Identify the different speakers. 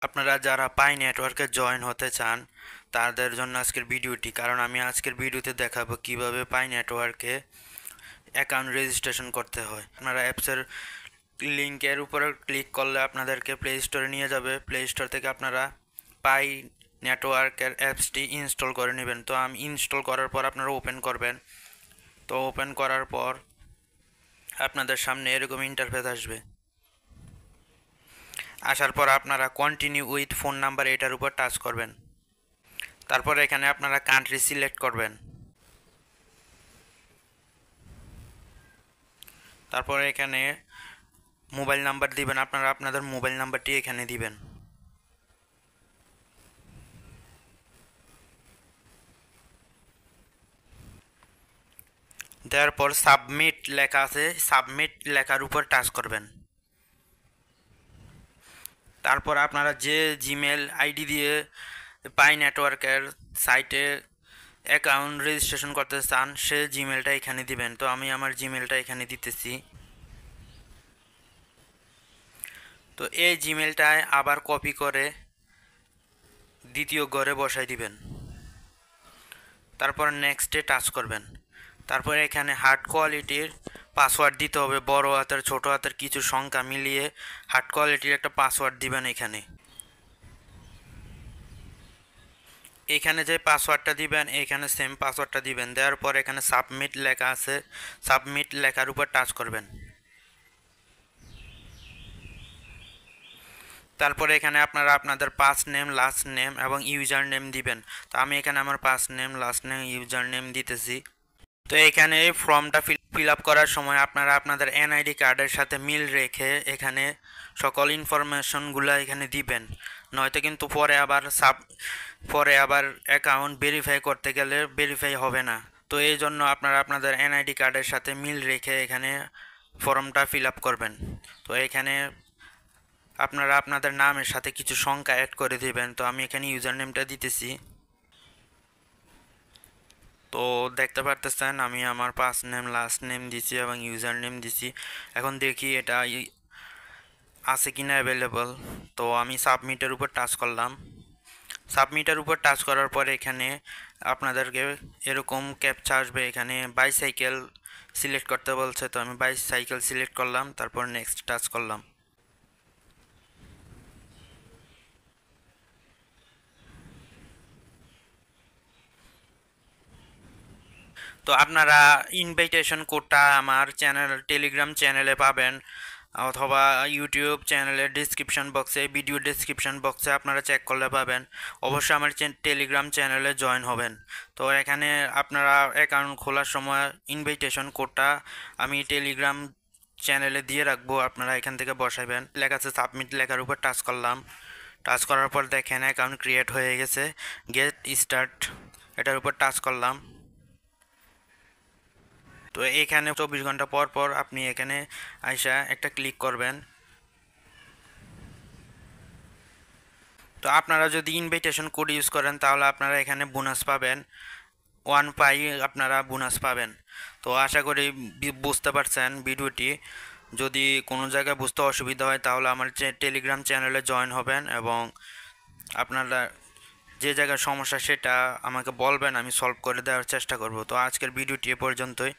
Speaker 1: আপনারা যারা পাই নেটওয়ার্কে জয়েন হতে চান তাদের জন্য আজকের ভিডিওটি, কারণ আমি আজকের ভিডিওতে দেখাবো কিভাবে পাই নেটওয়ার্কে অ্যাকাউন্ট রেজিস্ট্রেশন করতে হয়। আপনারা অ্যাপসের লিঙ্কের উপরে ক্লিক করলে আপনাদেরকে প্লে স্টোরে নিয়ে যাবে। প্লে স্টোর থেকে আপনারা পাই নেটওয়ার্কের অ্যাপসটি ইনস্টল করে নেবেন। তো আমি ইনস্টল করার পর আপনারা ওপেন করবেন। তো ওপেন করার পর আপনাদের সামনে এরকম ইন্টারফেস আসবে। আসার পর আপনারা কন্টিনিউ উইথ ফোন নাম্বার এটার উপর টাচ করবেন। তারপর এখানে আপনারা কান্ট্রি সিলেক্ট করবেন। তারপর এখানে মোবাইল নাম্বার দিবেন, আপনারা আপনাদের মোবাইল নাম্বারটি এখানে দিবেন। দেওয়ার পর সাবমিট লেখা আছে, সাবমিট লেখার উপর টাচ করবেন। তারপর আপনারা যে জিমেল আইডি দিয়ে পাই নেটওয়ার্কের সাইটে অ্যাকাউন্ট রেজিস্ট্রেশন করতে চান সে জিমেলটা এখানে দিবেন। তো আমি আমার জিমেলটা এখানে দিতেছি। তো এই জিমেলটায় আবার কপি করে দ্বিতীয় ঘরে বসাই দিবেন। তারপর নেক্সটে টাচ করবেন। তারপর এখানে হার্ড কোয়ালিটির পাসওয়ার্ড দিতে হবে, বড় হাতের ছোট হাতের কিছু সংখ্যা মিলিয়ে হার্ড কোয়ালিটির একটা পাসওয়ার্ড দিবেন। এখানে যে পাসওয়ার্ডটা দিবেন এখানে সেম পাসওয়ার্ডটা দিবেন। দেওয়ার পর এখানে সাবমিট লেখা আছে, সাবমিট লেখার উপর টাচ করবেন। তারপরে এখানে আপনারা আপনাদের ফার্স্ট নেম, লাস্ট নেম এবং ইউজার নেম দিবেন। তো আমি এখানে আমার first name, last name, user name দিতেছি। তো এখানে এই ফর্মটা ফিল আপ করার সময় আপনারা আপনাদের এনআইডি কার্ডের সাথে মিল রেখে এখানে সকল ইনফরমেশনগুলো এখানে দিবেন। নয়তো কিন্তু পরে আবার অ্যাকাউন্ট ভেরিফাই করতে গেলে ভেরিফাই হবে না। তো এই জন্য আপনারা আপনাদের এনআইডি কার্ডের সাথে মিল রেখে এখানে ফর্মটা ফিল আপ করবেন। তো এখানে আপনারা আপনাদের নামের সাথে কিছু সংখ্যা অ্যাড করে দিবেন। তো আমি এখানে ইউজার নেমটা দিতেছি। তো দেখতে পারতেছেন আমি আমার ফার্স্ট নেম, লাস্ট নেম দিছি এবং ইউজার নেম দিছি। এখন দেখি এটা আছে কিনা অ্যাভেলেবল। তো আমি সাবমিটের উপর টাচ করলাম। সাবমিটের উপর টাচ করার পরে এখানে আপনাদেরকে এরকম ক্যাপচা আসবে। এখানে বাইসাইকেল সিলেক্ট করতে বলছে, তো আমি বাইসাইকেল সিলেক্ট করলাম। তারপর নেক্সট টাচ করলাম। তো আপনারা ইনভাইটেশন কোডটা আমার টেলিগ্রাম চ্যানেলে পাবেন, অথবা ইউটিউব চ্যানেলের ডিসক্রিপশন বক্সে, ভিডিও ডিসক্রিপশন বক্সে আপনারা চেক করলে পাবেন। অবশ্যই আমার টেলিগ্রাম চ্যানেলে জয়েন হবেন। তো এখানে আপনারা অ্যাকাউন্ট খোলার সময় ইনভাইটেশন কোডটা আমি টেলিগ্রাম চ্যানেলে দিয়ে রাখবো, আপনারা এখান থেকে বসাবেন। লেখা আছে সাবমিট লেখার উপর টাচ করলাম। টাচ করার পর দেখেন অ্যাকাউন্ট ক্রিয়েট হয়ে গেছে। গেট স্টার্ট এটার উপর টাচ করলাম। তো এখানে 24 ঘন্টা পর পর আপনি এখানে আইসা একটা ক্লিক করবেন। তো আপনারা যদি ইনভাইটেশন কোড ইউজ করেন তাহলে আপনারা এখানে বোনাস পাবেন, 1 পাই আপনারা বোনাস পাবেন। তো আশা করি বুঝতে পারছেন ভিডিওটি। যদি কোনো জায়গায় বুঝতে অসুবিধা হয় তাহলে আমার টেলিগ্রাম চ্যানেলে জয়েন হবেন এবং আপনারা যে জায়গায় সমস্যা সেটা আমাকে বলবেন, আমি সলভ করে দেওয়ার চেষ্টা করব। তো আজকের ভিডিওটি এ পর্যন্তই।